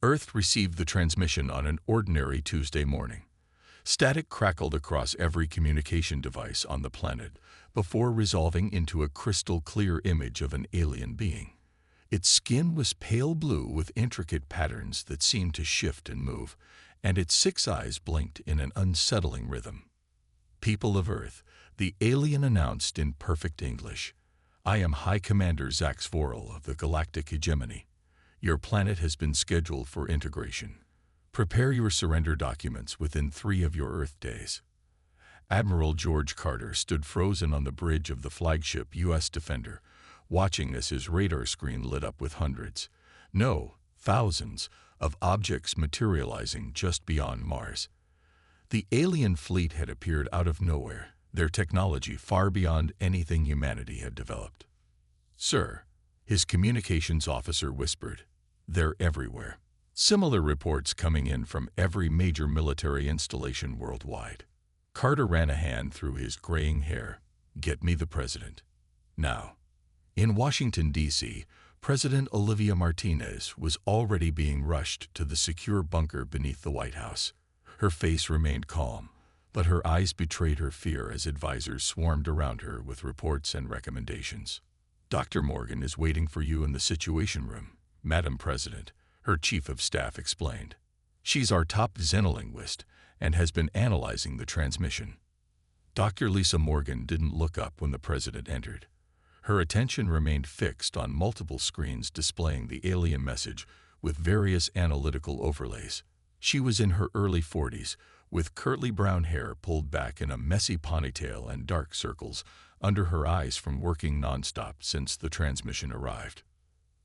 Earth received the transmission on an ordinary Tuesday morning. Static crackled across every communication device on the planet before resolving into a crystal-clear image of an alien being. Its skin was pale blue with intricate patterns that seemed to shift and move, and its 6 eyes blinked in an unsettling rhythm. "People of Earth," the alien announced in perfect English, "I am High Commander Zax Vorel of the Galactic Hegemony. Your planet has been scheduled for integration. Prepare your surrender documents within 3 of your Earth days." Admiral George Carter stood frozen on the bridge of the flagship U.S. Defender, watching as his radar screen lit up with hundreds, no, thousands, of objects materializing just beyond Mars. The alien fleet had appeared out of nowhere, their technology far beyond anything humanity had developed. "Sir," his communications officer whispered, "they're everywhere." Similar reports coming in from every major military installation worldwide. Carter ran a hand through his graying hair. "Get me the president. Now." In Washington, D.C., President Olivia Martinez was already being rushed to the secure bunker beneath the White House. Her face remained calm, but her eyes betrayed her fear as advisors swarmed around her with reports and recommendations. "Dr. Morgan is waiting for you in the Situation Room, Madam President," her chief of staff explained. "She's our top xenolinguist and has been analyzing the transmission." Dr. Lisa Morgan didn't look up when the president entered. Her attention remained fixed on multiple screens displaying the alien message with various analytical overlays. She was in her early 40s, with curly brown hair pulled back in a messy ponytail and dark circles under her eyes from working nonstop since the transmission arrived.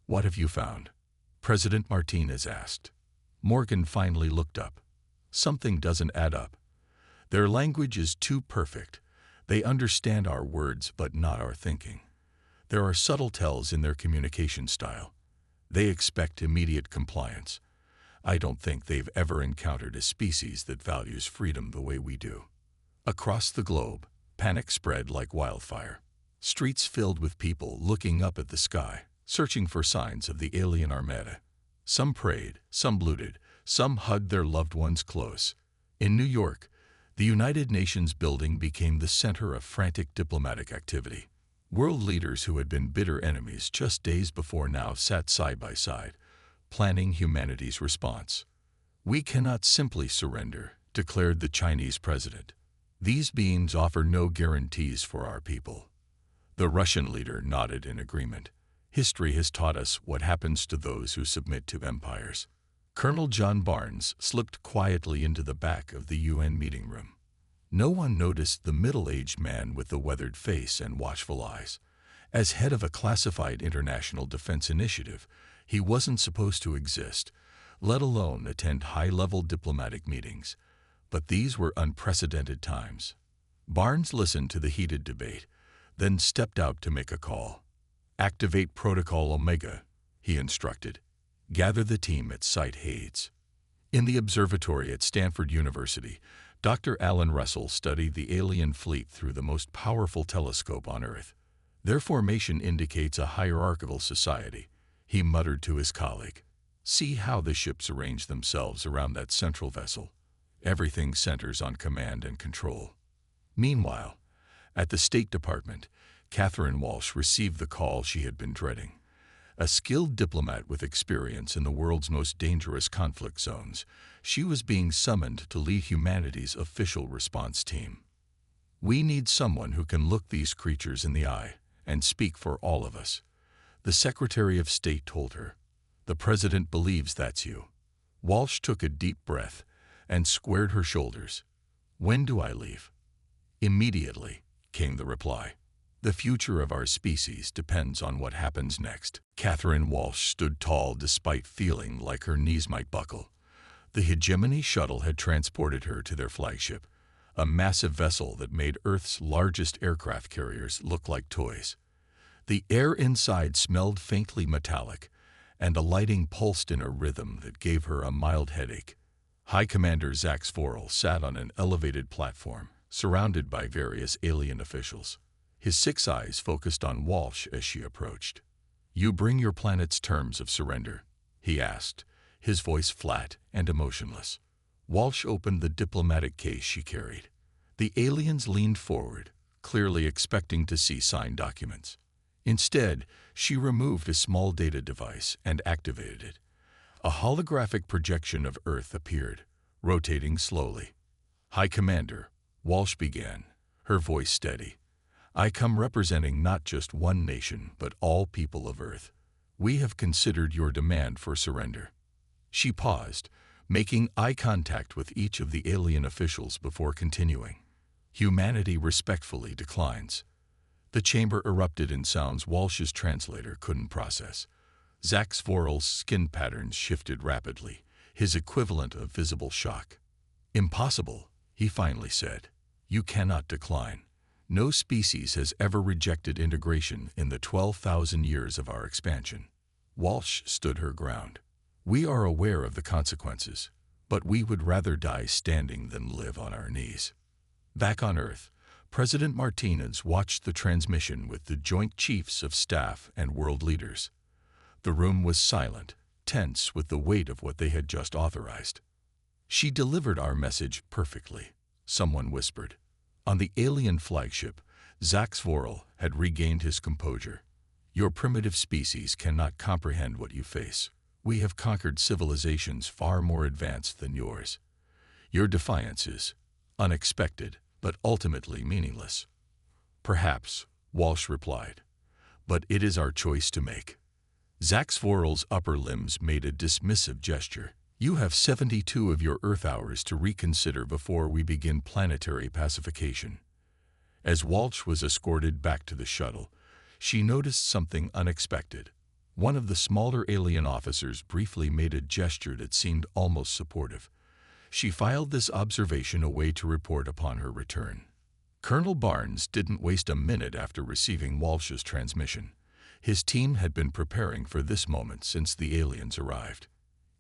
"What have you found?" President Martinez asked. Morgan finally looked up. "Something doesn't add up. Their language is too perfect. They understand our words but not our thinking. There are subtle tells in their communication style. They expect immediate compliance. I don't think they've ever encountered a species that values freedom the way we do." Across the globe, panic spread like wildfire. Streets filled with people looking up at the sky, searching for signs of the alien armada. Some prayed, some looted, some hugged their loved ones close. In New York, the United Nations building became the center of frantic diplomatic activity. World leaders who had been bitter enemies just days before now sat side by side, planning humanity's response. "We cannot simply surrender," declared the Chinese president. "These beings offer no guarantees for our people." The Russian leader nodded in agreement. "History has taught us what happens to those who submit to empires." Colonel John Barnes slipped quietly into the back of the UN meeting room. No one noticed the middle-aged man with the weathered face and watchful eyes. As head of a classified international defense initiative, he wasn't supposed to exist, let alone attend high-level diplomatic meetings. But these were unprecedented times. Barnes listened to the heated debate, then stepped out to make a call. "Activate Protocol Omega," he instructed. "Gather the team at Site Hades." In the observatory at Stanford University, Dr. Alan Russell studied the alien fleet through the most powerful telescope on Earth. "Their formation indicates a hierarchical society," he muttered to his colleague. "See how the ships arrange themselves around that central vessel. Everything centers on command and control." Meanwhile, at the State Department, Catherine Walsh received the call she had been dreading. A skilled diplomat with experience in the world's most dangerous conflict zones, she was being summoned to lead humanity's official response team. "We need someone who can look these creatures in the eye and speak for all of us," the Secretary of State told her. "The President believes that's you." Walsh took a deep breath and squared her shoulders. "When do I leave?" "Immediately," came the reply. "The future of our species depends on what happens next." Catherine Walsh stood tall despite feeling like her knees might buckle. The Hegemony shuttle had transported her to their flagship, a massive vessel that made Earth's largest aircraft carriers look like toys. The air inside smelled faintly metallic, and the lighting pulsed in a rhythm that gave her a mild headache. High Commander Zax Vorel sat on an elevated platform, surrounded by various alien officials. His 6 eyes focused on Walsh as she approached. "You bring your planet's terms of surrender?" he asked, his voice flat and emotionless. Walsh opened the diplomatic case she carried. The aliens leaned forward, clearly expecting to see signed documents. Instead, she removed a small data device and activated it. A holographic projection of Earth appeared, rotating slowly. "High Commander," Walsh began, her voice steady. "I come representing not just one nation, but all people of Earth. We have considered your demand for surrender." She paused, making eye contact with each of the alien officials before continuing. "Humanity respectfully declines." The chamber erupted in sounds Walsh's translator couldn't process. Zach Svorel's skin patterns shifted rapidly, his equivalent of visible shock. "Impossible," he finally said. "You cannot decline. No species has ever rejected integration in the 12,000 years of our expansion." Walsh stood her ground. "We are aware of the consequences, but we would rather die standing than live on our knees." Back on Earth, President Martinez watched the transmission with the Joint Chiefs of Staff and world leaders. The room was silent, tense with the weight of what they had just authorized. "She delivered our message perfectly," someone whispered. On the alien flagship, Zach Svorel had regained his composure. "Your primitive species cannot comprehend what you face. We have conquered civilizations far more advanced than yours. Your defiance is unexpected, but ultimately meaningless." "Perhaps," Walsh replied, "but it is our choice to make." Zach Svorel's upper limbs made a dismissive gesture. "You have 72 of your Earth hours to reconsider before we begin planetary pacification." As Walsh was escorted back to the shuttle, she noticed something unexpected. One of the smaller alien officers briefly made a gesture that seemed almost supportive. She filed this observation away to report upon her return. Colonel Barnes didn't waste a minute after receiving Walsh's transmission. His team had been preparing for this moment since the aliens arrived.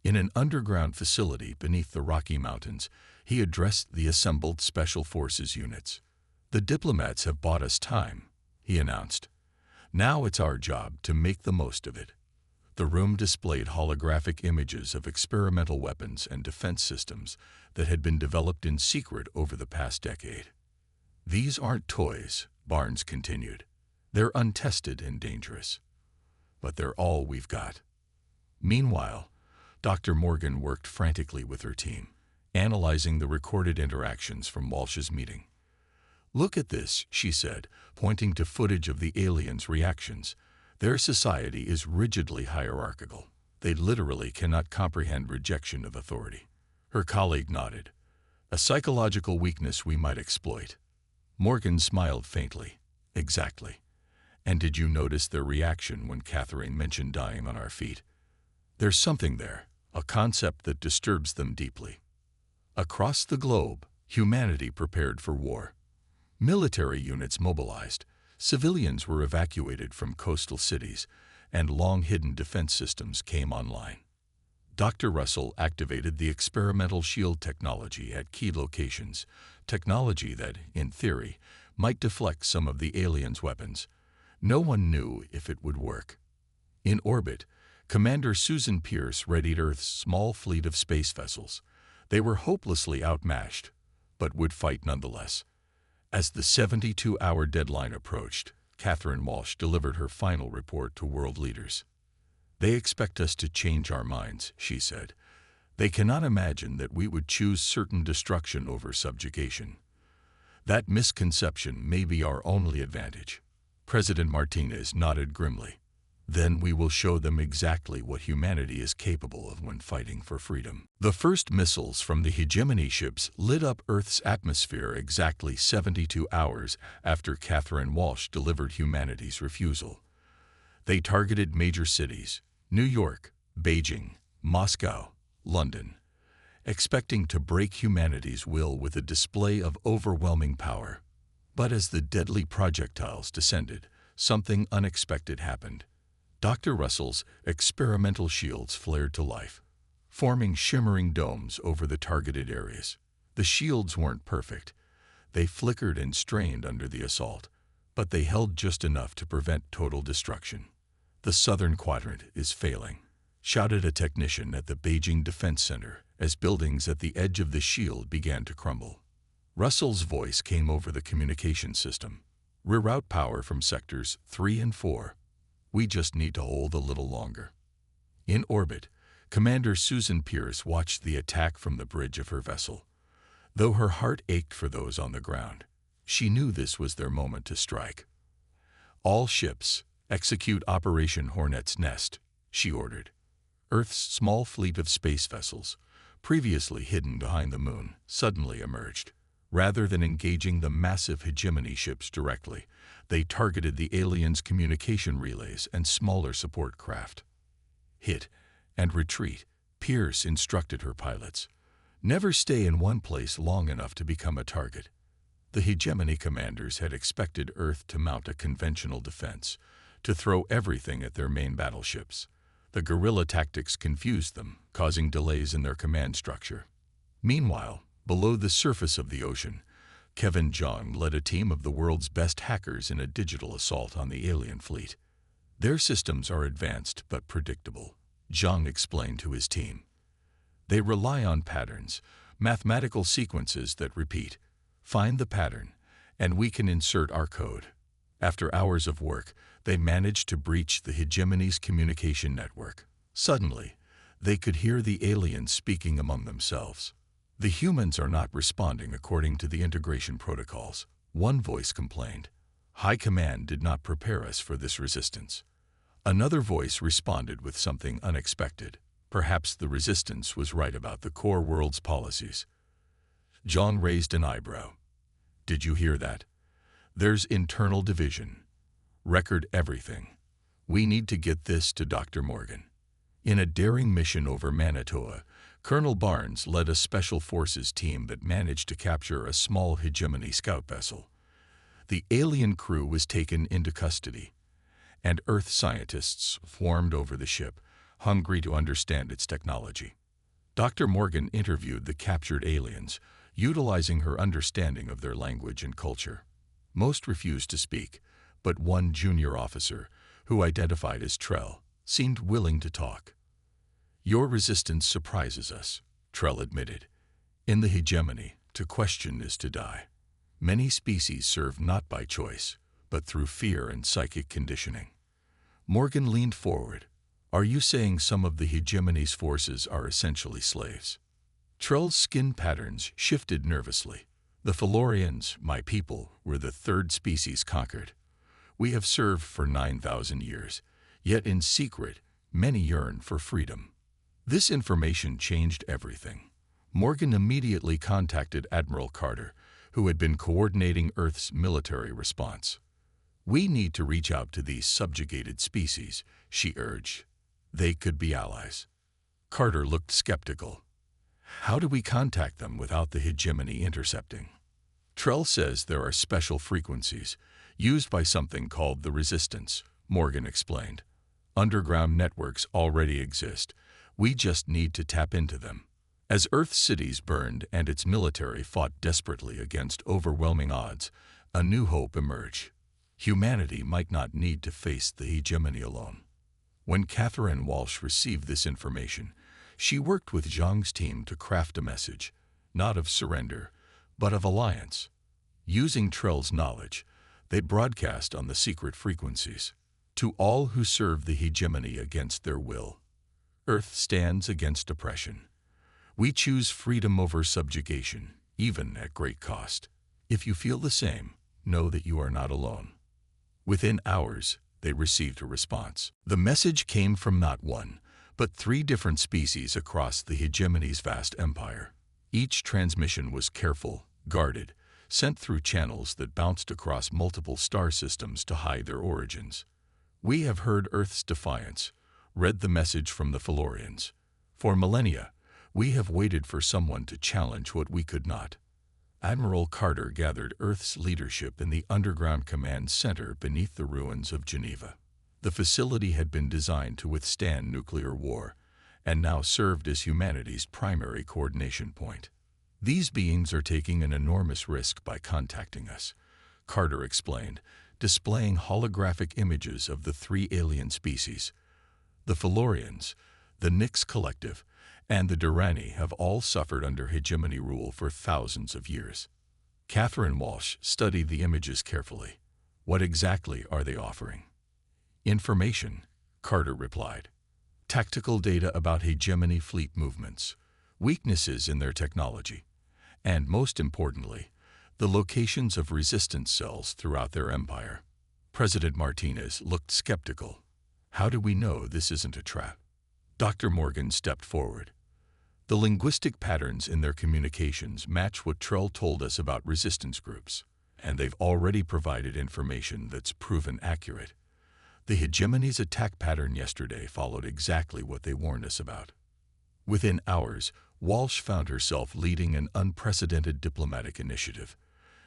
In an underground facility beneath the Rocky Mountains, he addressed the assembled Special Forces units. "The diplomats have bought us time," he announced. "Now it's our job to make the most of it." The room displayed holographic images of experimental weapons and defense systems that had been developed in secret over the past decade. "These aren't toys," Barnes continued. "They're untested and dangerous. But they're all we've got." Meanwhile, Dr. Morgan worked frantically with her team, analyzing the recorded interactions from Walsh's meeting. "Look at this," she said, pointing to footage of the aliens' reactions. "Their society is rigidly hierarchical. They literally cannot comprehend rejection of authority." Her colleague nodded. "A psychological weakness we might exploit." Morgan smiled faintly. "Exactly. And did you notice their reaction when Catherine mentioned dying on our feet? There's something there, a concept that disturbs them deeply." Across the globe, humanity prepared for war. Military units mobilized, civilians were evacuated from coastal cities, and long-hidden defense systems came online. Dr. Russell activated the experimental shield technology at key locations, technology that, in theory, might deflect some of the aliens' weapons. No one knew if it would work. In orbit, Commander Susan Pierce readied Earth's small fleet of space vessels. They were hopelessly outmatched, but would fight nonetheless. As the 72-hour deadline approached, Catherine Walsh delivered her final report to world leaders. "They expect us to change our minds," she said. "They cannot imagine that we would choose certain destruction over subjugation. That misconception may be our only advantage." President Martinez nodded grimly. "Then we will show them exactly what humanity is capable of when fighting for freedom." The first missiles from the hegemony ships lit up Earth's atmosphere exactly 72 hours after Catherine Walsh delivered humanity's refusal. They targeted major cities: New York, Beijing, Moscow, London, expecting to break humanity's will with a display of overwhelming power. But as the deadly projectiles descended, something unexpected happened. Dr. Russell's experimental shields flared to life, forming shimmering domes over the targeted areas. The shields weren't perfect. They flickered and strained under the assault, but they held just enough to prevent total destruction. "The southern quadrant is failing," shouted a technician at the Beijing Defense Center as buildings at the edge of the shield began to crumble. Russell's voice came over the communication system. "Reroute power from sectors 3 and 4. We just need to hold a little longer." In orbit, Commander Susan Pierce watched the attack from the bridge of her vessel. Though her heart ached for those on the ground, she knew this was their moment to strike. "All ships, execute Operation Hornet's Nest," she ordered. Earth's small fleet of space vessels, previously hidden behind the moon, suddenly emerged. Rather than engaging the massive hegemony ships directly, they targeted the aliens' communication relays and smaller support craft. "Hit and retreat," Pierce instructed her pilots. "Never stay in one place long enough to become a target." The hegemony commanders had expected Earth to mount a conventional defense, to throw everything at their main battleships. The guerrilla tactics confused them, causing delays in their command structure. Meanwhile, below the surface of the ocean, Kevin Zhang led a team of the world's best hackers in a digital assault on the alien fleet. "Their systems are advanced but predictable," Zhang explained to his team. "They rely on patterns, mathematical sequences that repeat. Find the pattern, and we can insert our code." After hours of work, they managed to breach the hegemony's communication network. Suddenly, they could hear the aliens speaking among themselves. "The humans are not responding according to the integration protocols," one voice complained. "High Command did not prepare us for this resistance." Another voice responded with something unexpected. Perhaps the resistance was right about the core world's policies. John raised an eyebrow. "Did you hear that? There's internal division. Record everything. We need to get this to Dr. Morgan." In a daring mission over Manitoba, Colonel Barnes led a special forces team that managed to capture a small hegemony scout vessel. The alien crew was taken into custody, and Earth scientists swarmed over the ship, hungry to understand its technology. Dr. Morgan interviewed the captured aliens, utilizing her understanding of their language and culture. Most refused to speak, but one junior officer, who identified as Trell, seemed willing to talk. "Your resistance surprises us," Trell admitted. "In the hegemony, to question is to die. Many species serve not by choice, but through fear and psychic conditioning." Morgan leaned forward. "Are you saying some of the hegemony's forces are essentially slaves?" Trell's skin patterns shifted nervously. "The Felorians, my people, were the third species conquered. We have served for 9,000 years, yet in secret, many yearn for freedom." This information changed everything. Morgan immediately contacted Admiral Carter, who had been coordinating Earth's military response. "We need to reach out to these subjugated species," she urged. "They could be allies." Carter looked skeptical. "How do we contact them without the hegemony intercepting?" "Trell says there are special frequencies, used by something called the Resistance," Morgan explained. "Underground networks already exist. We just need to tap into them." As Earth's cities burned and its military fought desperately against overwhelming odds, a new hope emerged. Humanity might not need to face the hegemony alone. When Catherine Walsh received this information, she worked with Zhang's team to craft a message, not of surrender, but of alliance. Using Trell's knowledge, they broadcast on the secret frequencies. "To all who serve the hegemony against their will, Earth stands against oppression. We choose freedom over subjugation, even at great cost. If you feel the same, know that you are not alone." Within hours, they received a response. The message came from not one, but 3 different species across the hegemony's vast empire. Each transmission was careful, guarded, sent through channels that bounced across multiple star systems to hide their origins. "We have heard Earth's defiance," read the message from the Felorians. "For millennia, we have waited for someone to challenge what we could not." Admiral Carter gathered Earth's leadership in the underground command center beneath the ruins of Geneva. The facility had been designed to withstand nuclear war, and now served as humanity's primary coordination point. "These beings are taking an enormous risk by contacting us," Carter explained, displaying holographic images of the 3 alien species. "The Felorians, The Nyx Collective, and the Durrani have all suffered under hegemony rule for thousands of years. Catherine Walsh studied the images carefully. What exactly are they offering? Information, Carter replied. Tactical data about hegemony fleet movements, weaknesses in their technology, and most importantly, the locations of resistance cells throughout their empire. President Martinez looked skeptical. How do we know this isn't a trap? Dr. Morgan stepped forward. The linguistic patterns in their communications match what Trell told us about resistance groups, and they've already provided information that's proven accurate. The hegemony's attack pattern yesterday followed exactly what they warned us about. Within hours, Walsh found herself leading an unprecedented diplomatic initiative,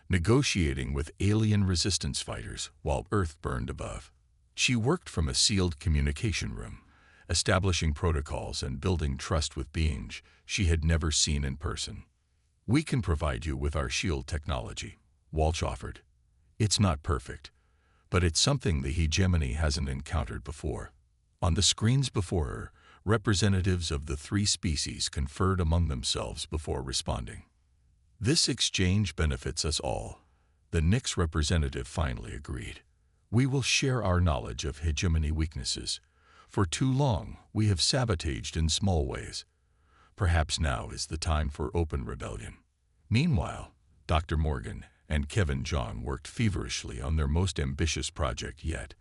negotiating with alien resistance fighters while Earth burned above. She worked from a sealed communication room, establishing protocols and building trust with beings she had never seen in person. We can provide you with our shield technology, Walsh offered. It's not perfect, but it's something the hegemony hasn't encountered before. On the screens before her, representatives of the three species conferred among themselves before responding. This exchange benefits us all, the Nyx representative finally agreed. We will share our knowledge of hegemony weaknesses. For too long, we have sabotaged in small ways. Perhaps now is the time for open rebellion. Meanwhile, Dr. Morgan and Kevin John worked feverishly on their most ambitious project yet.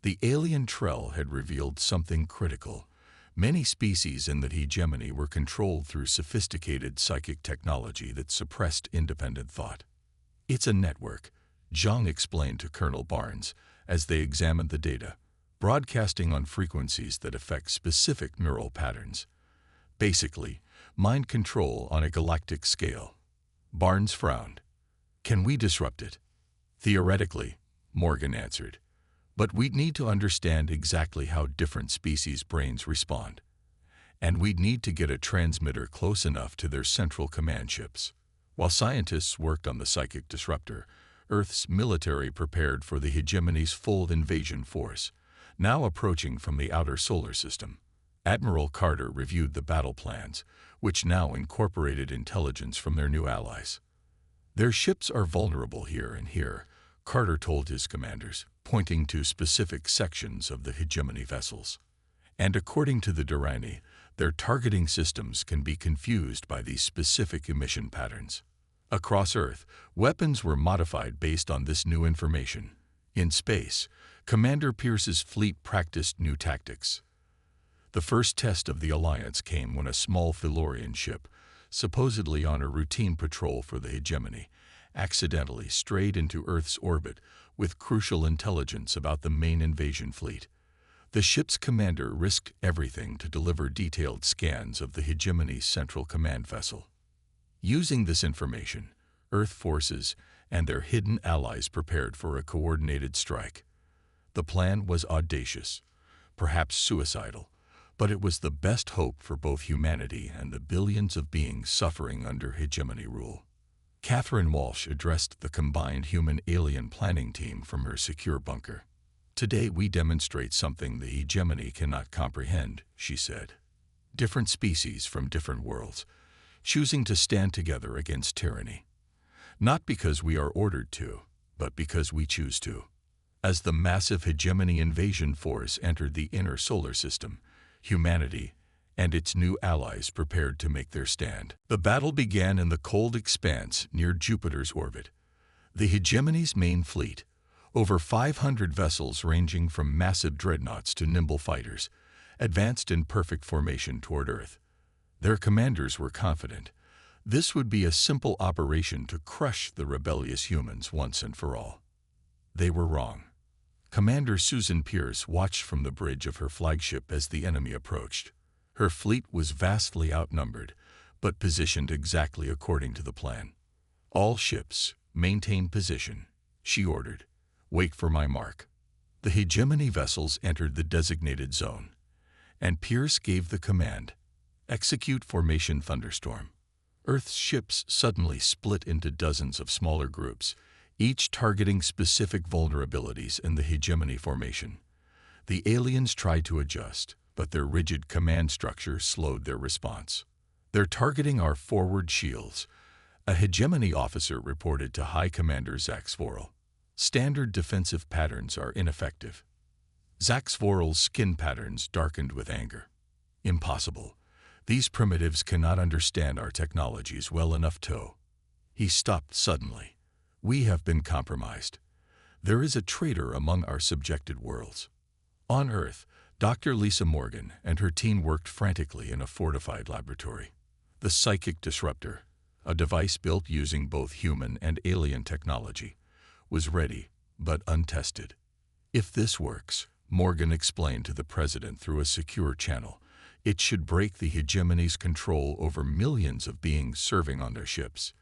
The alien Trell had revealed something critical. Many species in the hegemony were controlled through sophisticated psychic technology that suppressed independent thought. It's a network, Zhang explained to Colonel Barnes as they examined the data, broadcasting on frequencies that affect specific neural patterns. Basically, mind control on a galactic scale. Barnes frowned. Can we disrupt it? Theoretically, Morgan answered. But we'd need to understand exactly how different species' brains respond. And we'd need to get a transmitter close enough to their central command ships. While scientists worked on the psychic disruptor, Earth's military prepared for the hegemony's full invasion force, now approaching from the outer solar system. Admiral Carter reviewed the battle plans, which now incorporated intelligence from their new allies. Their ships are vulnerable here and here, Carter told his commanders, pointing to specific sections of the hegemony vessels. And according to the Durrani, their targeting systems can be confused by these specific emission patterns. Across Earth, weapons were modified based on this new information. In space, Commander Pierce's fleet practiced new tactics. The first test of the Alliance came when a small Felurian ship, supposedly on a routine patrol for the hegemony, accidentally strayed into Earth's orbit with crucial intelligence about the main invasion fleet. The ship's commander risked everything to deliver detailed scans of the hegemony's central command vessel. Using this information, Earth forces and their hidden allies prepared for a coordinated strike. The plan was audacious, perhaps suicidal, but it was the best hope for both humanity and the billions of beings suffering under hegemony rule. Catherine Walsh addressed the combined human-alien planning team from her secure bunker. Today we demonstrate something the hegemony cannot comprehend, she said. Different species from different worlds, choosing to stand together against tyranny. Not because we are ordered to, but because we choose to. As the massive hegemony invasion force entered the inner solar system, humanity and its new allies prepared to make their stand. The battle began in the cold expanse near Jupiter's orbit. The hegemony's main fleet, over 500 vessels ranging from massive dreadnoughts to nimble fighters, advanced in perfect formation toward Earth. Their commanders were confident. This would be a simple operation to crush the rebellious humans once and for all. They were wrong. Commander Susan Pierce watched from the bridge of her flagship as the enemy approached. Her fleet was vastly outnumbered, but positioned exactly according to the plan. All ships, maintain position, she ordered. Wait for my mark. The hegemony vessels entered the designated zone, and Pierce gave the command, execute formation thunderstorm. Earth's ships suddenly split into dozens of smaller groups, each targeting specific vulnerabilities in the hegemony formation. The aliens tried to adjust, but their rigid command structure slowed their response. "They're targeting our forward shields," a hegemony officer reported to High Commander Zaxvorel. "Standard defensive patterns are ineffective." Zaxvorel's skin patterns darkened with anger. "Impossible. These primitives cannot understand our technologies well enough to—" He stopped suddenly. "We have been compromised. There is a traitor among our subjected worlds." On Earth, Dr. Lisa Morgan and her team worked frantically in a fortified laboratory. The Psychic Disruptor, a device built using both human and alien technology, was ready but untested. "If this works," Morgan explained to the president through a secure channel, "it should break the hegemony's control over millions of beings serving on their ships.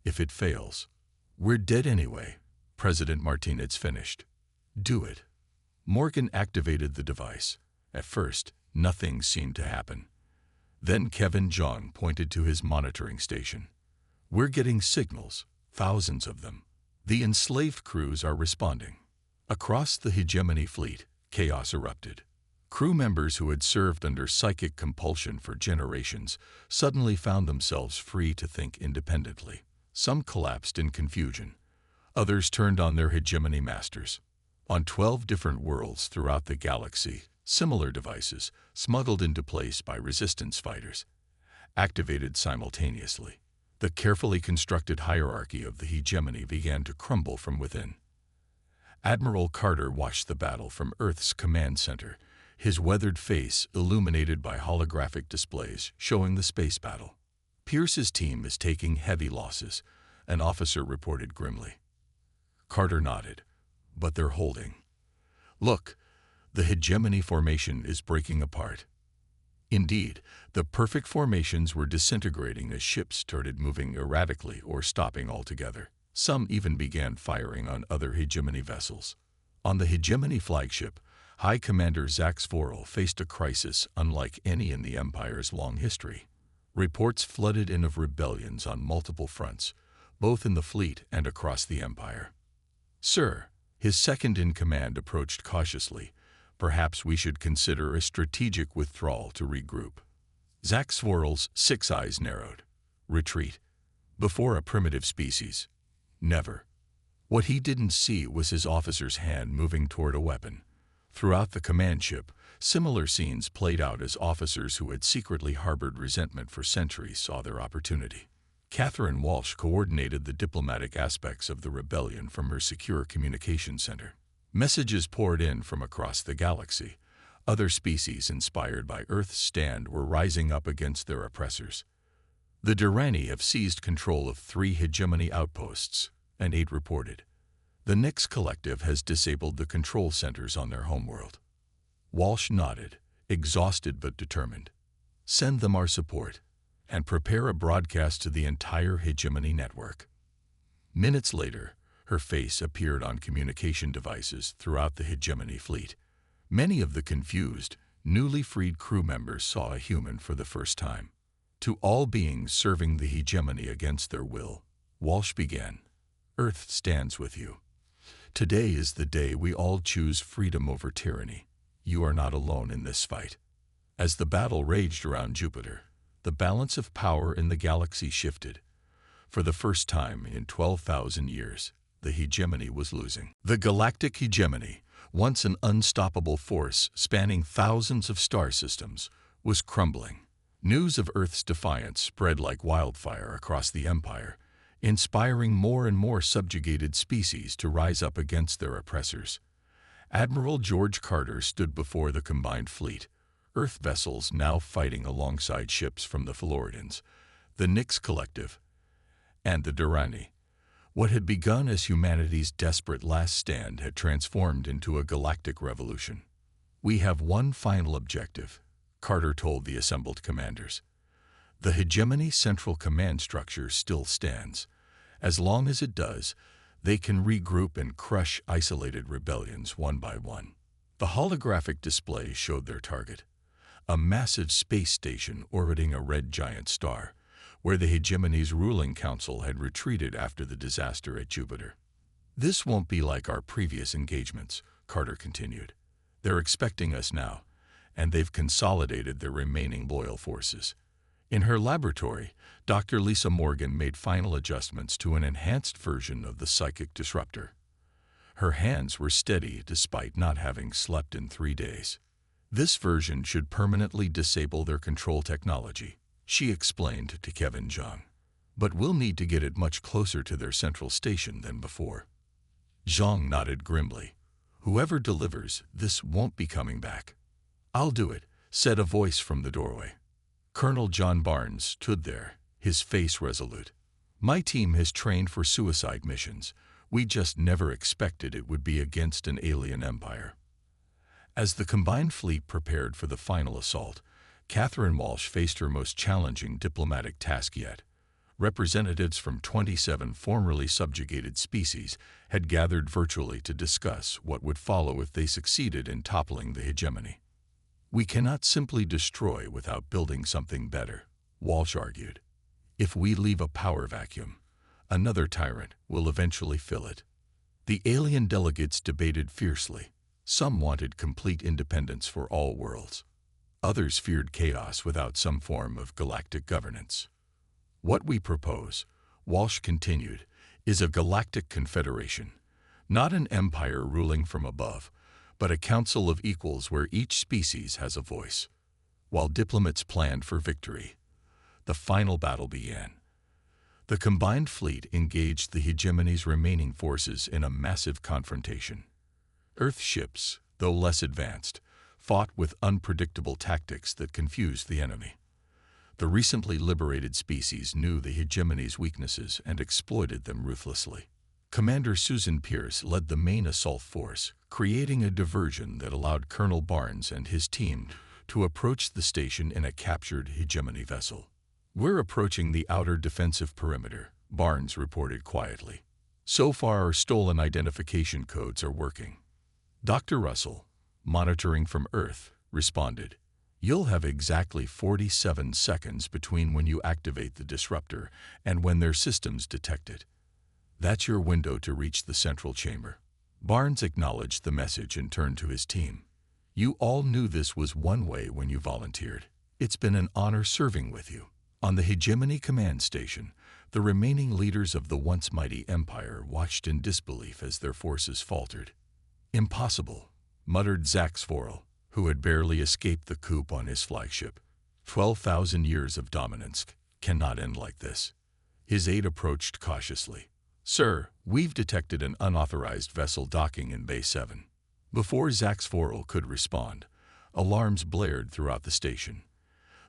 If it fails, we're dead anyway," President Martinez finished. "Do it." Morgan activated the device. At first, nothing seemed to happen. Then Kevin Jong pointed to his monitoring station. "We're getting signals, thousands of them. The enslaved crews are responding." Across the hegemony fleet, chaos erupted. Crew members who had served under psychic compulsion for generations suddenly found themselves free to think independently. Some collapsed in confusion. Others turned on their hegemony masters. On 12 different worlds throughout the galaxy, similar devices, smuggled into place by resistance fighters, activated simultaneously. The carefully constructed hierarchy of the hegemony began to crumble from within. Admiral Carter watched the battle from Earth's command center, his weathered face illuminated by holographic displays showing the space battle. "Pierce's team is taking heavy losses," an officer reported grimly. Carter nodded. "But they're holding. Look, the hegemony formation is breaking apart." Indeed, the perfect formations were disintegrating as ships started moving erratically or stopping altogether. Some even began firing on other hegemony vessels. On the hegemony flagship, High Commander Zaxvorel faced a crisis unlike any in the Empire's long history. Reports flooded in of rebellions on multiple fronts, both in the fleet and across the Empire. "Sir," his second-in-command approached cautiously, "perhaps we should consider a strategic withdrawal to regroup." Zaxvorel's 6 eyes narrowed. "Retreat? Before a primitive species? Never." What he didn't see was his officer's hand moving toward a weapon. Throughout the command ship, similar scenes played out as officers who had secretly harbored resentment for centuries saw their opportunity. Catherine Walsh coordinated the diplomatic aspects of the rebellion from her secure communication center. Messages poured in from across the galaxy. Other species inspired by Earth's stand were rising up against their oppressors. "The Durrani have seized control of 3 hegemony outposts," an aide reported. "The Nyx Collective has disabled the control centers on their homeworld." Walsh nodded, exhausted but determined. "Send them our support, and prepare a broadcast to the entire hegemony network." Minutes later, her face appeared on communication devices throughout the hegemony fleet. Many of the confused, newly freed crew members saw a human for the first time. "To all beings serving the hegemony against their will," Walsh began, "Earth stands with you. Today is the day we all choose freedom over tyranny. You are not alone in this fight." As the battle raged around Jupiter, the balance of power in the galaxy shifted. For the first time in 12,000 years, the hegemony was losing. The galactic hegemony, once an unstoppable force spanning thousands of star systems, was crumbling. News of Earth's defiance spread like wildfire across the Empire, inspiring more and more subjugated species to rise up against their oppressors. Admiral George Carter stood before the combined fleet, Earth vessels now fighting alongside ships from the Floridans, the Nyx Collective, and the Durrani. What had begun as humanity's desperate last stand had transformed into a galactic revolution. "We have one final objective," Carter told the assembled commanders. "The hegemony central command structure still stands. As long as it does, they can regroup and crush isolated rebellions one by one." The holographic display showed their target, a massive space station orbiting a red giant star, where the hegemony's ruling council had retreated after the disaster at Jupiter. "This won't be like our previous engagements," Carter continued. "They're expecting us now, and they've consolidated their remaining loyal forces. In her laboratory, Dr. Lisa Morgan made final adjustments to an enhanced version of the psychic disruptor. Her hands were steady despite not having slept in 3 days. This version should permanently disable their control technology, she explained to Kevin Zhang. But we'll need to get it much closer to their central station than before. Zhang nodded grimly. Whoever delivers this won't be coming back. I'll do it, said a voice from the doorway. Colonel John Barnes stood there, his face resolute. My team has trained for suicide missions. We just never expected it would be against an alien empire. As the combined fleet prepared for the final assault, Catherine Walsh faced her most challenging diplomatic task yet. Representatives from 27 formerly subjugated species had gathered virtually to discuss what would follow if they succeeded in toppling the hegemony. We cannot simply destroy without building something better, Walsh argued. If we leave a power vacuum, another tyrant will eventually fill it. The alien delegates debated fiercely. Some wanted complete independence for all worlds. Others feared chaos without some form of galactic governance. What we propose, Walsh continued, is a galactic confederation, not an empire ruling from above, but a council of equals where each species has a voice. While diplomats planned for victory, the final battle began. The combined fleet engaged the hegemony's remaining forces in a massive confrontation. Earth ships, though less advanced, fought with unpredictable tactics that confused the enemy. The recently liberated species knew the hegemony's weaknesses and exploited them ruthlessly. Commander Susan Pierce led the main assault force, creating a diversion that allowed Colonel Barnes and his team to approach the station in a captured hegemony vessel. We're approaching the outer defensive perimeter, Barnes reported quietly. So far, our stolen identification codes are working. Dr. Russell, monitoring from Earth, responded. You'll have exactly 47 seconds between when you activate the disruptor and when their systems detect it. That's your window to reach the central chamber. Barnes acknowledged the message and turned to his team. You all knew this was one way when you volunteered. It's been an honor serving with you. On the Hegemony Command Station, the remaining leaders of the once mighty empire watched in disbelief as their forces faltered. Impossible, muttered Zaxvorel, who had barely escaped the coup on his flagship. 12,000 years of dominance cannot end like this. His aide approached cautiously. Sir, we've detected an unauthorized vessel docking in Bay 7. Before Zaxvorel could respond, alarms blared throughout the station.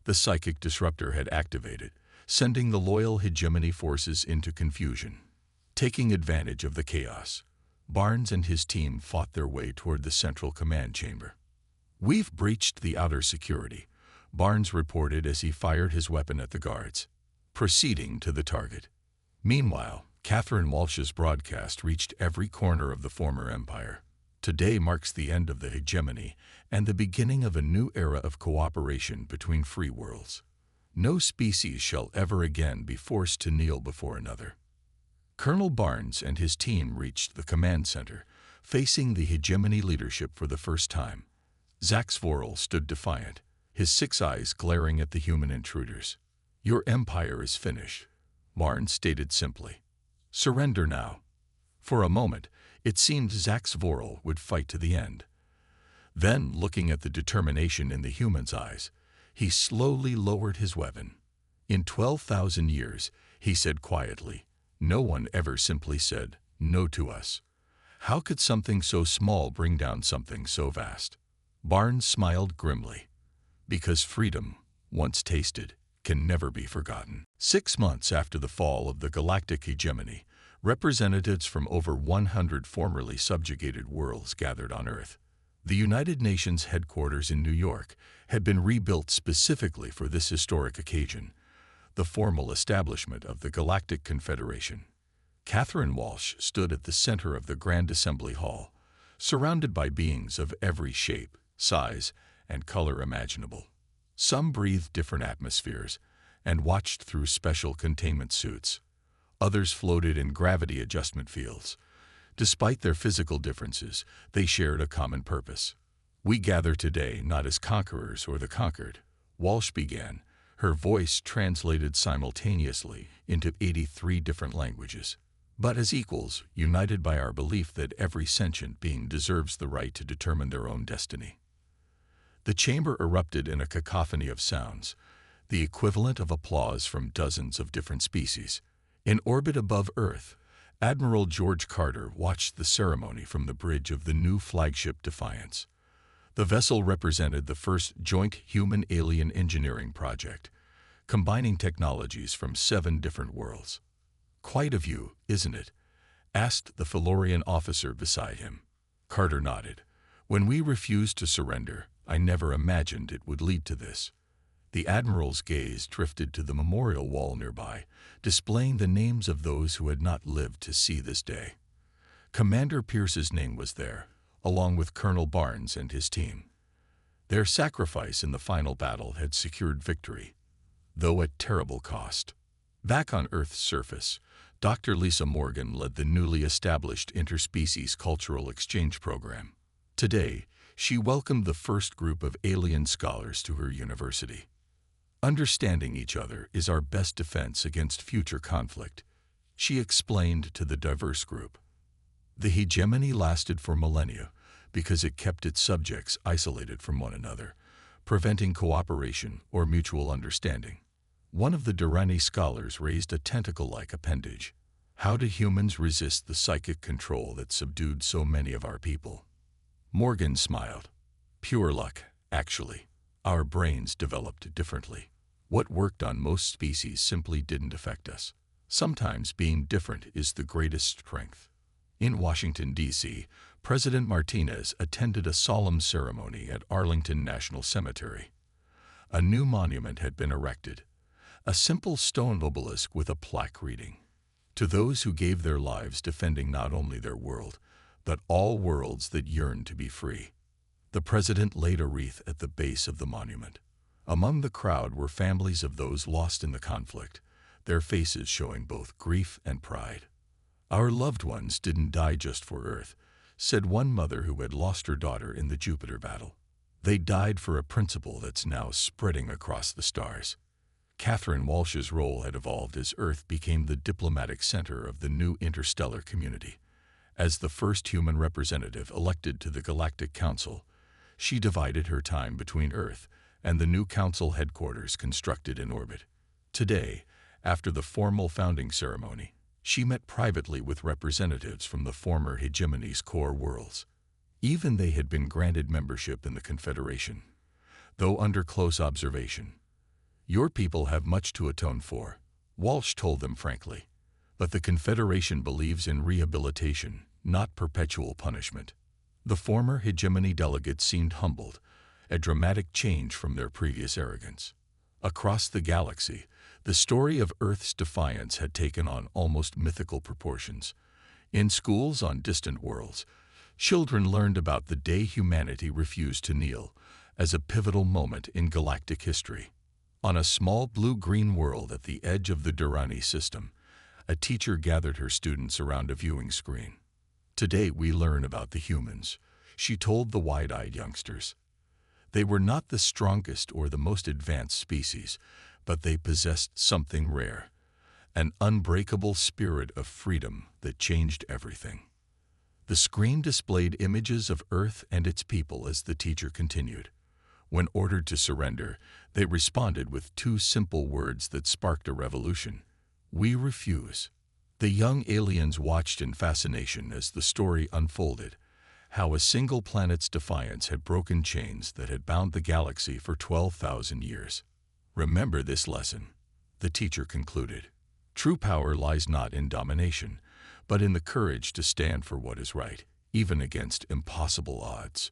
The psychic disruptor had activated, sending the loyal hegemony forces into confusion. Taking advantage of the chaos, Barnes and his team fought their way toward the central command chamber. We've breached the outer security, Barnes reported as he fired his weapon at the guards, proceeding to the target. Meanwhile, Catherine Walsh's broadcast reached every corner of the former empire. Today marks the end of the hegemony and the beginning of a new era of cooperation between free worlds. No species shall ever again be forced to kneel before another. Colonel Barnes and his team reached the command center, facing the hegemony leadership for the first time. Zaxvorel stood defiant, his 6 eyes glaring at the human intruders. Your empire is finished, Barnes stated simply. Surrender now. For a moment, it seemed Zaxvorel would fight to the end. Then, looking at the determination in the human's eyes, he slowly lowered his weapon. In 12,000 years, he said quietly, no one ever simply said, no to us. How could something so small bring down something so vast? Barnes smiled grimly. Because freedom, once tasted, can never be forgotten. 6 months after the fall of the galactic hegemony, representatives from over 100 formerly subjugated worlds gathered on Earth. The United Nations headquarters in New York had been rebuilt specifically for this historic occasion, the formal establishment of the Galactic Confederation. Catherine Walsh stood at the center of the Grand Assembly Hall, surrounded by beings of every shape, size, and color imaginable. Some breathed different atmospheres and watched through special containment suits. Others floated in gravity adjustment fields. Despite their physical differences, they shared a common purpose: We gather today not as conquerors or the conquered, Walsh began, her voice translated simultaneously into 83 different languages, but as equals, united by our belief that every sentient being deserves the right to determine their own destiny. The chamber erupted in a cacophony of sounds, the equivalent of applause from dozens of different species. In orbit above Earth, Admiral George Carter watched the ceremony from the bridge of the new flagship Defiance. The vessel represented the first joint human-alien engineering project, combining technologies from 7 different worlds. "Quite a view, isn't it?" asked the Felorian officer beside him. Carter nodded. "When we refused to surrender, I never imagined it would lead to this." The Admiral's gaze drifted to the memorial wall nearby, displaying the names of those who had not lived to see this day. Commander Pierce's name was there, along with Colonel Barnes and his team. Their sacrifice in the final battle had secured victory, though at terrible cost. Back on Earth's surface, Dr. Lisa Morgan led the newly established interspecies cultural exchange program. Today, she welcomed the first group of alien scholars to her university. "Understanding each other is our best defense against future conflict," she explained to the diverse group. The hegemony lasted for millennia because it kept its subjects isolated from one another, preventing cooperation or mutual understanding. One of the Durrani scholars raised a tentacle-like appendage. "How do humans resist the psychic control that subdued so many of our people?" Morgan smiled. "Pure luck, actually. Our brains developed differently. What worked on most species simply didn't affect us. Sometimes being different is the greatest strength." In Washington, D.C., President Martinez attended a solemn ceremony at Arlington National Cemetery. A new monument had been erected, a simple stone obelisk with a plaque reading, "To those who gave their lives defending not only their world, but all worlds that yearn to be free." The president laid a wreath at the base of the monument. Among the crowd were families of those lost in the conflict, their faces showing both grief and pride. "Our loved ones didn't die just for Earth," said one mother who had lost her daughter in the Jupiter battle. "They died for a principle that's now spreading across the stars." Catherine Walsh's role had evolved as Earth became the diplomatic center of the new interstellar community. As the first human representative elected to the Galactic Council, she divided her time between Earth and the new council headquarters constructed in orbit. Today, after the formal founding ceremony, she met privately with representatives from the former hegemony's core worlds. Even they had been granted membership in the Confederation, though under close observation. "Your people have much to atone for," Walsh told them frankly, "but the Confederation believes in rehabilitation, not perpetual punishment." The former hegemony delegates seemed humbled, a dramatic change from their previous arrogance. Across the galaxy, the story of Earth's defiance had taken on almost mythical proportions. In schools on distant worlds, children learned about the day humanity refused to kneel, as a pivotal moment in galactic history. On a small blue-green world at the edge of the Durrani system, a teacher gathered her students around a viewing screen. "Today we learn about the humans," she told the wide-eyed youngsters. They were not the strongest or the most advanced species, but they possessed something rare, an unbreakable spirit of freedom that changed everything. The screen displayed images of Earth and its people as the teacher continued. When ordered to surrender, they responded with 2 simple words that sparked a revolution: "We refuse." The young aliens watched in fascination as the story unfolded, how a single planet's defiance had broken chains that had bound the galaxy for 12,000 years. "Remember this lesson," the teacher concluded. "True power lies not in domination, but in the courage to stand for what is right, even against impossible odds."